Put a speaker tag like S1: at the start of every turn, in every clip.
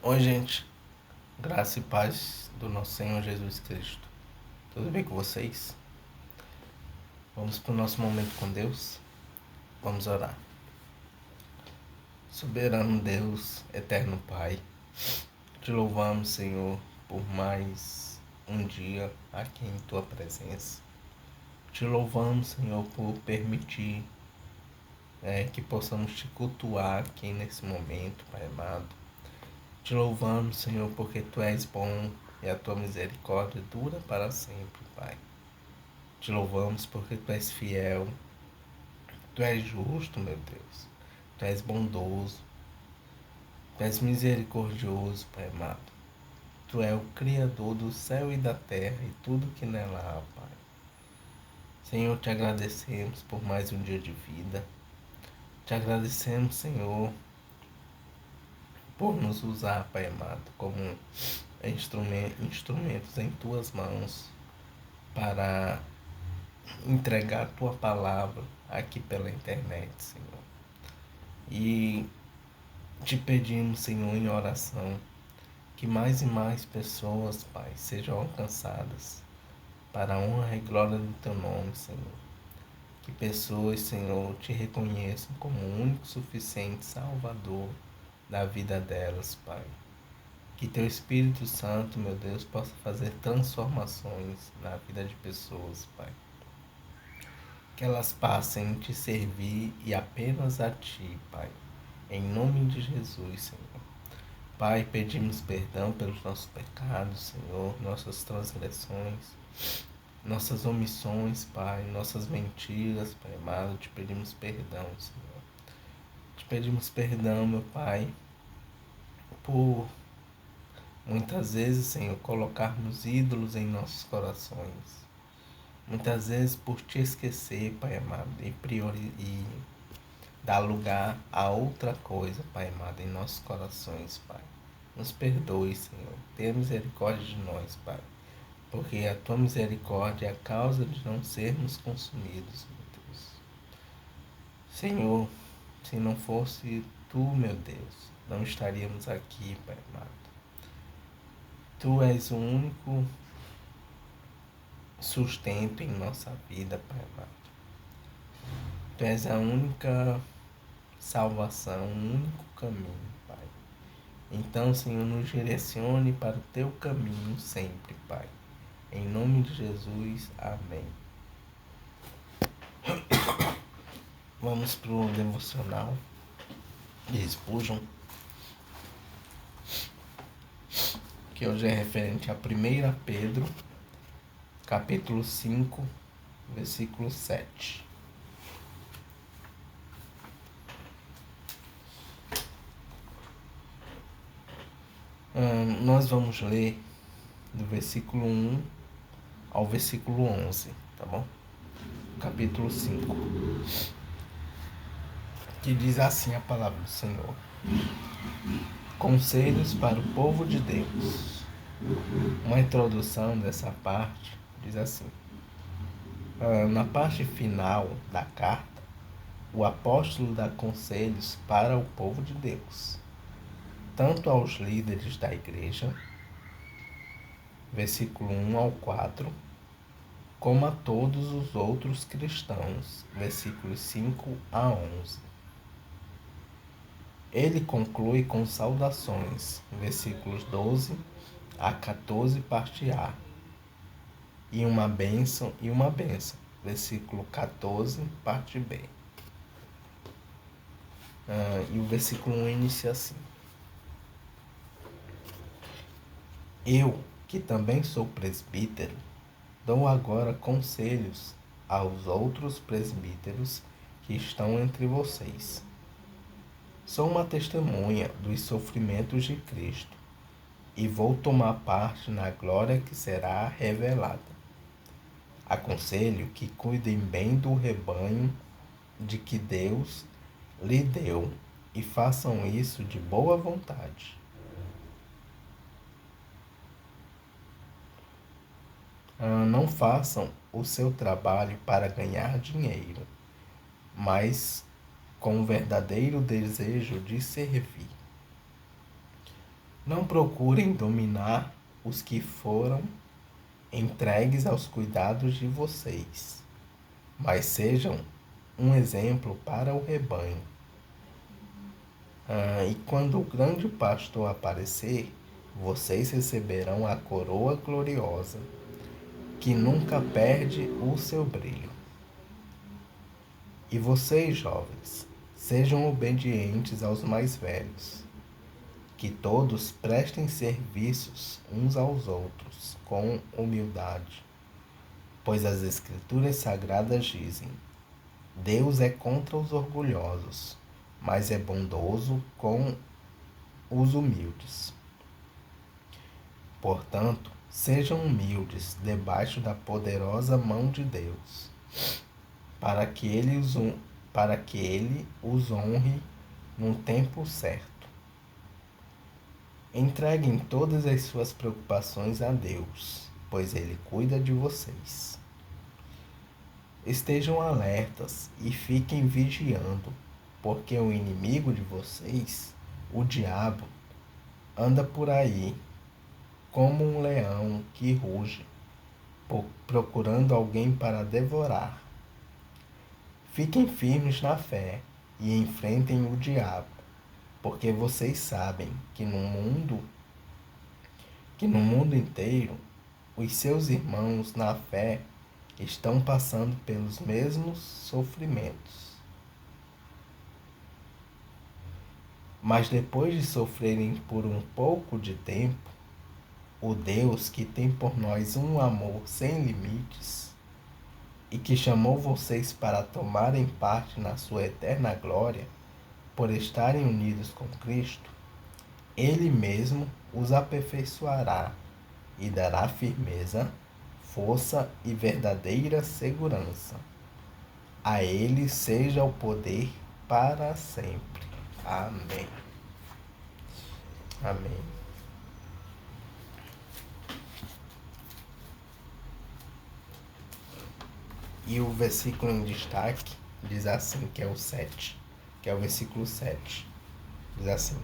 S1: Oi, gente. Graça e paz do nosso Senhor Jesus Cristo. Tudo bem com vocês? Vamos para o nosso momento com Deus? Vamos orar. Soberano Deus, eterno Pai, te louvamos, Senhor, por mais um dia aqui em Tua presença. Te louvamos, Senhor, por permitir que possamos te cultuar aqui nesse momento, Pai amado. Te louvamos, Senhor, porque Tu és bom e a Tua misericórdia dura para sempre, Pai. Te louvamos porque Tu és fiel, Tu és justo, meu Deus. Tu és bondoso, Tu és misericordioso, Pai amado. Tu és o Criador do céu e da terra e tudo que nela há, Pai. Senhor, te agradecemos por mais um dia de vida. Te agradecemos, Senhor, por nos usar, Pai amado, como instrumentos em Tuas mãos para entregar a Tua palavra aqui pela internet, Senhor. E te pedimos, Senhor, em oração, que mais e mais pessoas, Pai, sejam alcançadas para a honra e glória do Teu nome, Senhor. Que pessoas, Senhor, te reconheçam como o único suficiente Salvador da vida delas, Pai. Que Teu Espírito Santo, meu Deus, possa fazer transformações na vida de pessoas, Pai. Que elas passem a Te servir e apenas a Ti, Pai. Em nome de Jesus, Senhor. Pai, pedimos perdão pelos nossos pecados, Senhor, nossas transgressões, nossas omissões, Pai, nossas mentiras, Pai amado, te pedimos perdão, Senhor. Te pedimos perdão, meu Pai, por muitas vezes, Senhor, colocarmos ídolos em nossos corações. Muitas vezes por te esquecer, Pai amado, e dar lugar a outra coisa, Pai amado, em nossos corações, Pai. Nos perdoe, Senhor. Tenha misericórdia de nós, Pai. Porque a Tua misericórdia é a causa de não sermos consumidos, meu Deus. Senhor, se não fosse Tu, meu Deus, não estaríamos aqui, Pai amado. Tu és o único sustento em nossa vida, Pai amado. Tu és a única salvação, o único caminho, Pai. Então, Senhor, nos direcione para o Teu caminho sempre, Pai. Em nome de Jesus, amém. Vamos para o devocional de Spurgeon, que hoje é referente a 1 Pedro, capítulo 5, versículo 7. Nós vamos ler do versículo 1 ao versículo 11, tá bom? Capítulo 5, que diz assim a palavra do Senhor: Conselhos para o povo de Deus. Uma introdução dessa parte diz assim: na parte final da carta, o apóstolo dá conselhos para o povo de Deus, tanto aos líderes da igreja, versículo 1 ao 4, como a todos os outros cristãos, versículos 5 a 11. Ele conclui com saudações, versículos 12 a 14, parte A, e uma bênção, versículo 14, parte B. E o versículo 1 inicia assim: Eu, que também sou presbítero, dou agora conselhos aos outros presbíteros que estão entre vocês. Sou uma testemunha dos sofrimentos de Cristo e vou tomar parte na glória que será revelada. Aconselho que cuidem bem do rebanho de que Deus lhe deu e façam isso de boa vontade. Não façam o seu trabalho para ganhar dinheiro, mas com o verdadeiro desejo de servir. Não procurem dominar os que foram entregues aos cuidados de vocês, mas sejam um exemplo para o rebanho. E quando o grande pastor aparecer, vocês receberão a coroa gloriosa, que nunca perde o seu brilho. E vocês, jovens, sejam obedientes aos mais velhos, que todos prestem serviços uns aos outros com humildade, pois as Escrituras Sagradas dizem: Deus é contra os orgulhosos, mas é bondoso com os humildes. Portanto, sejam humildes debaixo da poderosa mão de Deus, para que ele os honre no tempo certo. Entreguem todas as suas preocupações a Deus, pois Ele cuida de vocês. Estejam alertas e fiquem vigiando, porque o inimigo de vocês, o diabo, anda por aí como um leão que ruge, procurando alguém para devorar. Fiquem firmes na fé e enfrentem o diabo, porque vocês sabem que no mundo inteiro os seus irmãos na fé estão passando pelos mesmos sofrimentos. Mas depois de sofrerem por um pouco de tempo, o Deus que tem por nós um amor sem limites e que chamou vocês para tomarem parte na sua eterna glória, por estarem unidos com Cristo, Ele mesmo os aperfeiçoará e dará firmeza, força e verdadeira segurança. A Ele seja o poder para sempre. Amém. Amém. E o versículo em destaque diz assim, que é o 7, que é o versículo 7. Diz assim: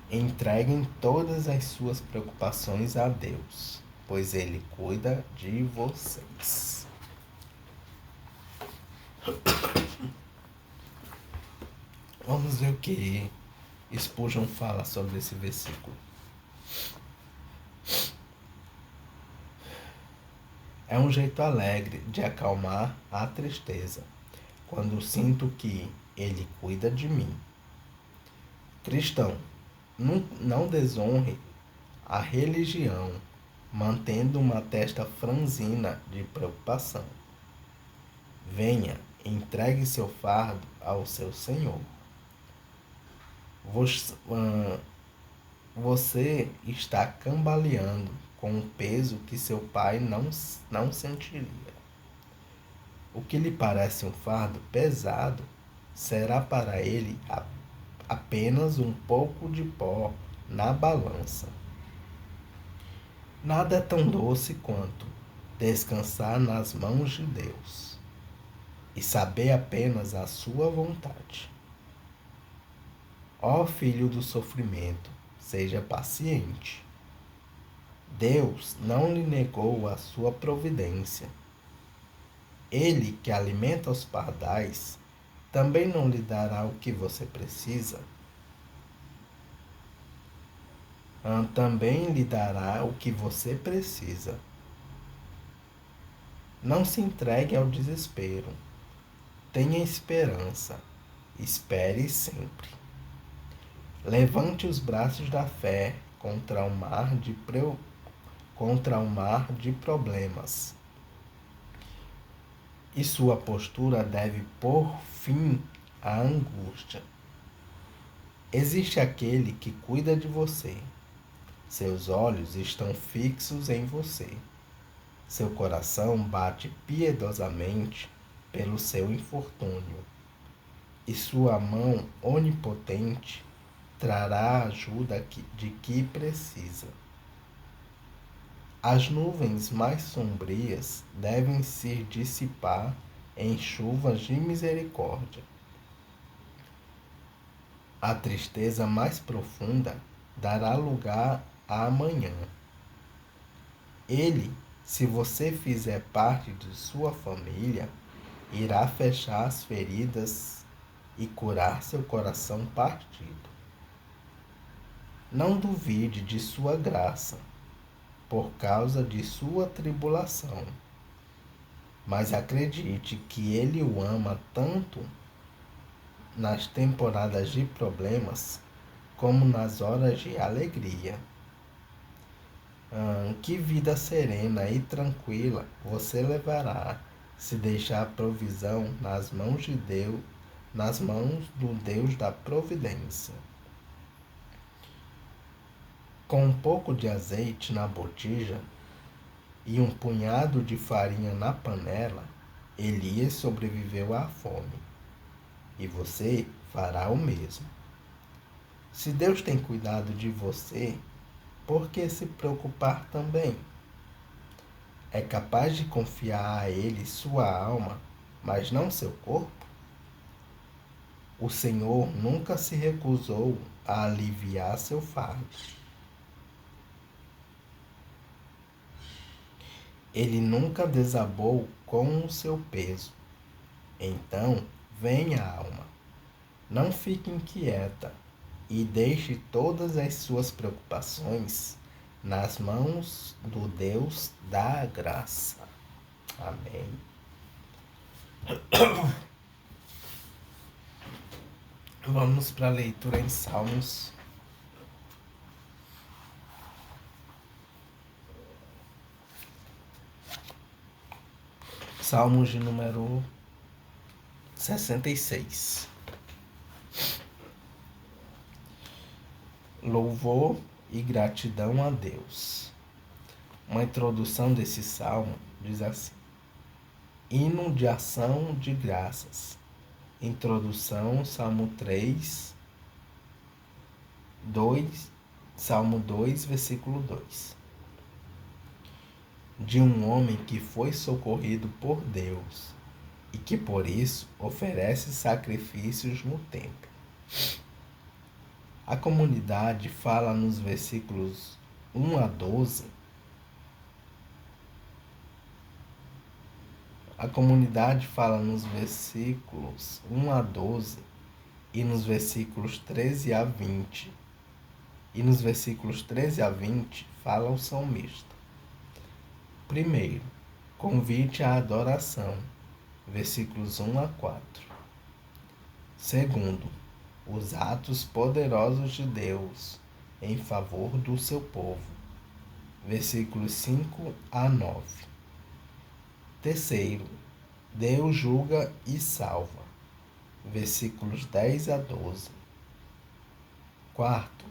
S1: Entreguem todas as suas preocupações a Deus, pois Ele cuida de vocês. Vamos ver o que Spurgeon fala sobre esse versículo. É um jeito alegre de acalmar a tristeza, quando sinto que Ele cuida de mim. Cristão, não desonre a religião, mantendo uma testa franzina de preocupação. Venha, entregue seu fardo ao seu Senhor. Você está cambaleando com um peso que seu pai não sentiria. O que lhe parece um fardo pesado será para ele apenas um pouco de pó na balança. Nada é tão doce quanto descansar nas mãos de Deus e saber apenas a sua vontade. Ó filho do sofrimento, seja paciente. Deus não lhe negou a sua providência. Ele que alimenta os pardais também não lhe dará o que você precisa. Também lhe dará o que você precisa. Não se entregue ao desespero. Tenha esperança. Espere sempre. Levante os braços da fé contra o mar de problemas. E sua postura deve pôr fim à angústia. Existe aquele que cuida de você. Seus olhos estão fixos em você. Seu coração bate piedosamente pelo seu infortúnio. E sua mão onipotente trará a ajuda de que precisa. As nuvens mais sombrias devem se dissipar em chuvas de misericórdia. A tristeza mais profunda dará lugar a amanhã. Ele, se você fizer parte de sua família, irá fechar as feridas e curar seu coração partido. Não duvide de sua graça, por causa de sua tribulação, mas acredite que ele o ama tanto nas temporadas de problemas como nas horas de alegria. Que vida serena e tranquila você levará se deixar a provisão nas mãos de Deus, nas mãos do Deus da providência. Com um pouco de azeite na botija e um punhado de farinha na panela, Elias sobreviveu à fome. E você fará o mesmo. Se Deus tem cuidado de você, por que se preocupar também? É capaz de confiar a Ele sua alma, mas não seu corpo? O Senhor nunca se recusou a aliviar seu fardo. Ele nunca desabou com o seu peso. Então, venha, alma, não fique inquieta e deixe todas as suas preocupações nas mãos do Deus da graça. Amém. Vamos para a leitura em Salmos. Salmos de número 66. Louvor e gratidão a Deus. Uma introdução desse salmo diz assim: hino de ação de graças. Introdução, Salmo 3, 2, Salmo 2, versículo 2. De um homem que foi socorrido por Deus e que por isso oferece sacrifícios no templo. A comunidade fala nos versículos 1 a 12. A comunidade fala nos versículos 1 a 12 e nos versículos 13 a 20. E nos versículos 13 a 20 fala o salmista. Primeiro, convite à adoração, versículos 1 a 4. Segundo, os atos poderosos de Deus em favor do seu povo, versículos 5 a 9. Terceiro, Deus julga e salva, versículos 10 a 12. Quarto,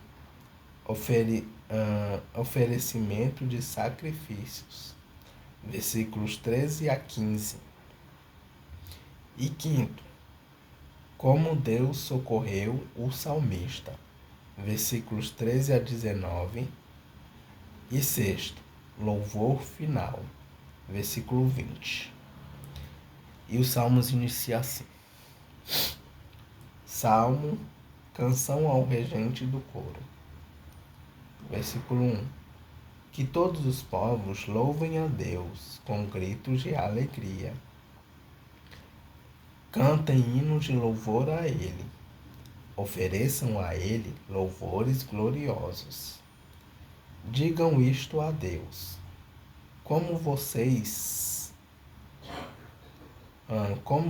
S1: oferecimento de sacrifícios, versículos 13 a 15. E quinto, como Deus socorreu o salmista, versículos 13 a 19. E sexto, louvor final, versículo 20. E os salmos iniciam assim: Salmo, canção ao regente do coro. Versículo 1. Que todos os povos louvem a Deus com gritos de alegria. Cantem hinos de louvor a Ele. Ofereçam a Ele louvores gloriosos. Digam isto a Deus. Como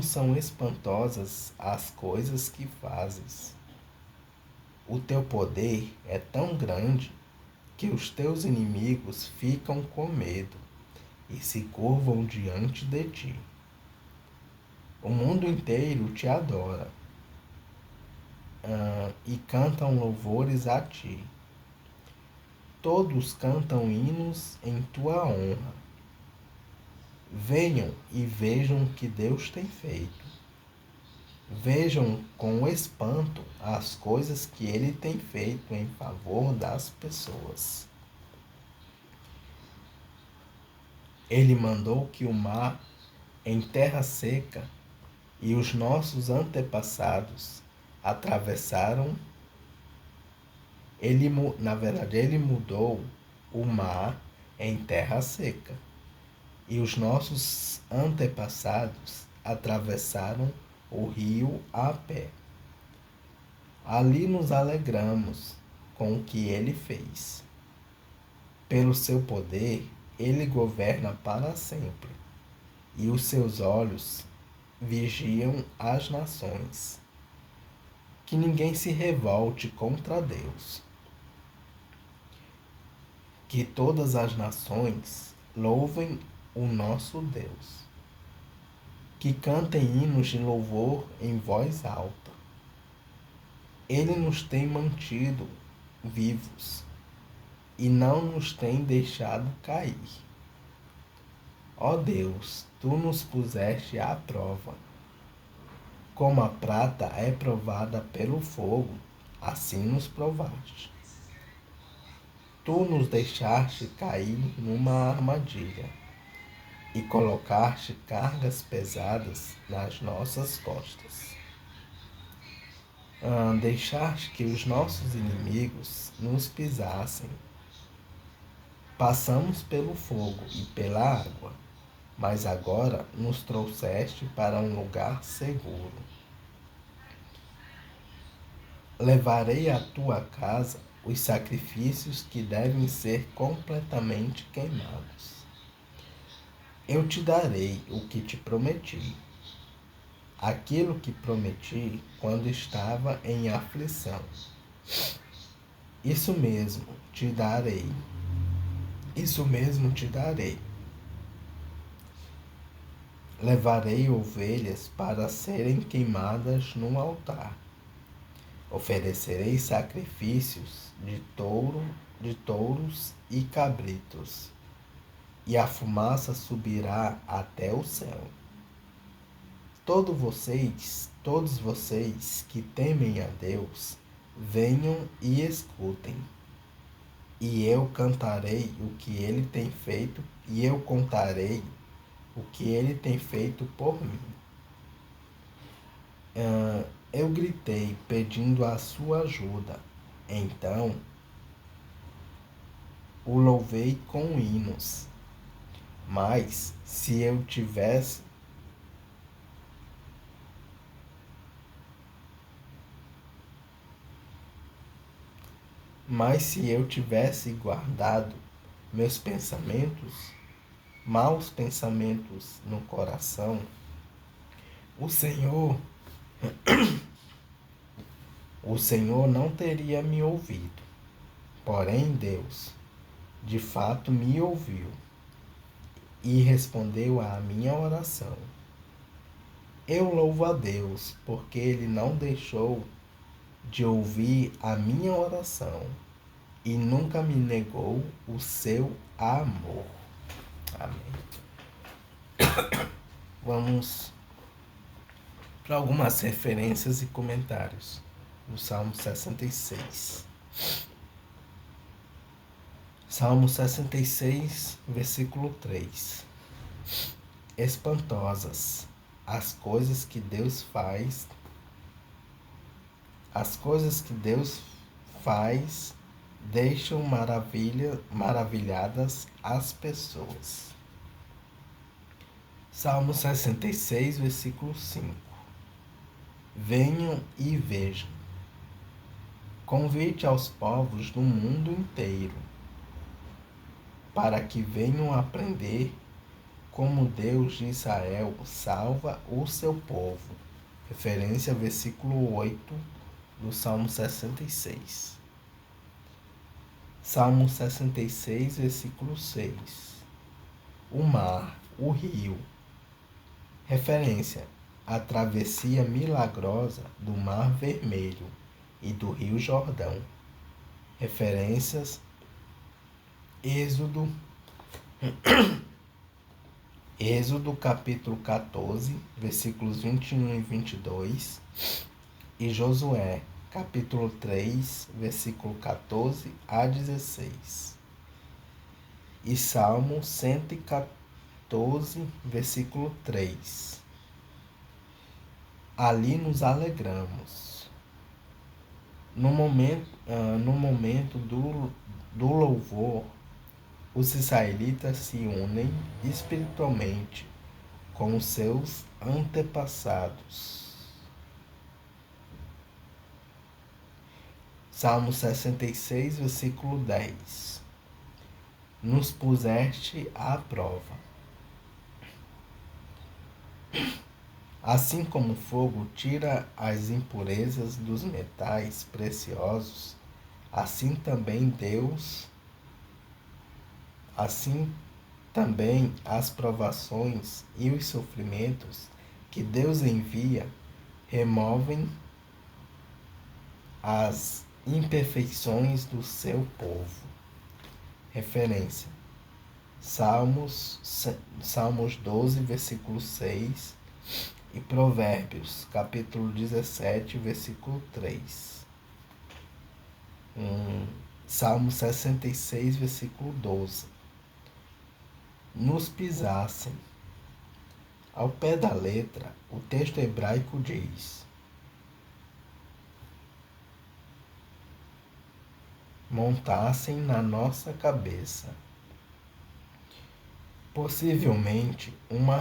S1: são espantosas as coisas que fazes. O teu poder é tão grande que os teus inimigos ficam com medo e se curvam diante de ti. O mundo inteiro te adora e cantam louvores a ti. Todos cantam hinos em tua honra. Venham e vejam o que Deus tem feito. Vejam com espanto as coisas que Ele tem feito em favor das pessoas. Ele mandou que o mar em terra seca e os nossos antepassados atravessaram Na verdade, ele mudou o mar em terra seca. E os nossos antepassados atravessaram o rio a pé. Ali nos alegramos com o que ele fez. Pelo seu poder, ele governa para sempre, e os seus olhos vigiam as nações. Que ninguém se revolte contra Deus. Que todas as nações louvem o nosso Deus. Que cantem hinos de louvor em voz alta. Ele nos tem mantido vivos e não nos tem deixado cair. Ó Deus, tu nos puseste à prova. Como a prata é provada pelo fogo, assim nos provaste. Tu nos deixaste cair numa armadilha e colocaste cargas pesadas nas nossas costas. Deixaste que os nossos inimigos nos pisassem. Passamos pelo fogo e pela água, mas agora nos trouxeste para um lugar seguro. Levarei à tua casa os sacrifícios que devem ser completamente queimados. Eu te darei o que te prometi, aquilo que prometi quando estava em aflição. Isso mesmo te darei. Isso mesmo te darei. Levarei ovelhas para serem queimadas no altar. Oferecerei sacrifícios de touros e cabritos, e a fumaça subirá até o céu. Todos vocês que temem a Deus, venham e escutem. E eu cantarei o que ele tem feito, e eu contarei o que ele tem feito por mim. Eu gritei pedindo a sua ajuda. Então o louvei com hinos. Mas se eu tivesse guardado meus maus pensamentos no coração, o Senhor não teria me ouvido. Porém, Deus, de fato, me ouviu e respondeu à minha oração. Eu louvo a Deus, porque Ele não deixou de ouvir a minha oração e nunca me negou o seu amor. Amém. Vamos para algumas referências e comentários no Salmo 66. Salmo 66, versículo 3. Espantosas as coisas que Deus faz, deixam maravilhadas as pessoas. Salmo 66, versículo 5. Venham e vejam. Convite aos povos do mundo inteiro, para que venham aprender como Deus de Israel salva o seu povo. Referência versículo 8 do Salmo 66. Salmo 66, versículo 6. O mar, o rio. Referência: a travessia milagrosa do Mar Vermelho e do Rio Jordão. Referências: Êxodo capítulo 14, versículos 21 e 22, e Josué capítulo 3, versículo 14 a 16. E Salmo 114, versículo 3. Ali nos alegramos. No momento do louvor, os israelitas se unem espiritualmente com os seus antepassados. Salmo 66, versículo 10. Nos puseste à prova. Assim como o fogo tira as impurezas dos metais preciosos, assim também as provações e os sofrimentos que Deus envia removem as imperfeições do seu povo. Referência: Salmos 12, versículo 6 e Provérbios, capítulo 17, versículo 3. Salmo 66, versículo 12. Nos pisassem. Ao pé da letra, o texto hebraico diz: montassem na nossa cabeça. Possivelmente uma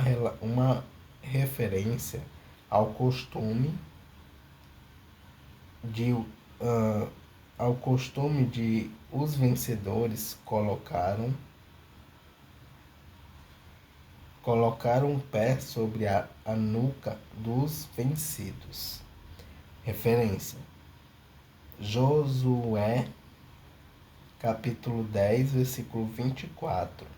S1: referência ao costume de os vencedores colocar o pé sobre a nuca dos vencidos. Referência: Josué, capítulo 10, versículo 24.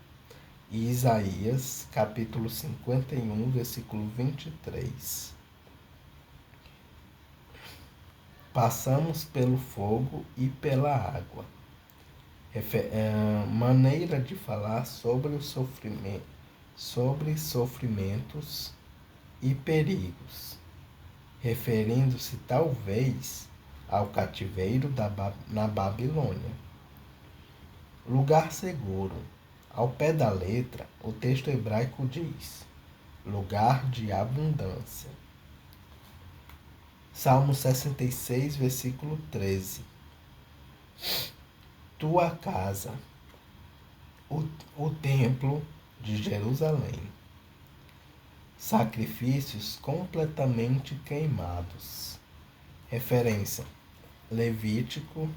S1: E Isaías, capítulo 51, versículo 23. Passamos pelo fogo e pela água. Maneira de falar sobre o sofrimento, sobre sofrimentos e perigos, referindo-se talvez ao cativeiro na Babilônia. Lugar seguro. Ao pé da letra, o texto hebraico diz: lugar de abundância. Salmo 66, versículo 13. Tua casa, o templo de Jerusalém. Sacrifícios completamente queimados. Referência: Levítico,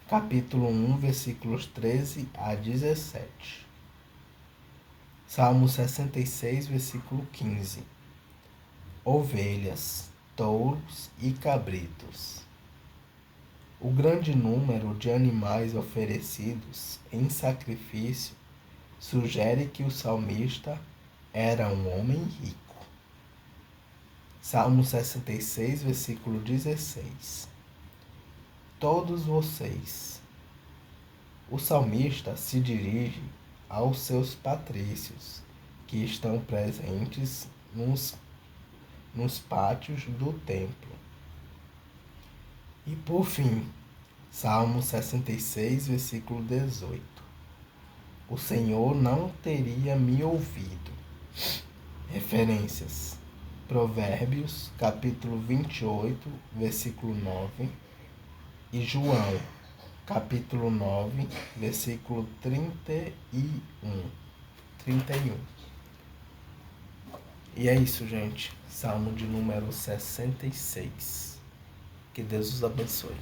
S1: capítulo 1, versículos 13 a 17. Salmo 66, versículo 15. Ovelhas, touros e cabritos. O grande número de animais oferecidos em sacrifício sugere que o salmista era um homem rico. Salmo 66, versículo 16. Todos vocês. O salmista se dirige aos seus patrícios, que estão presentes nos pátios do templo. E por fim, Salmo 66, versículo 18. O Senhor não teria me ouvido. Referências: Provérbios, capítulo 28, versículo 9, e João, capítulo 9, versículo 31. E é isso, gente. Salmo de número 66. Que Deus os abençoe.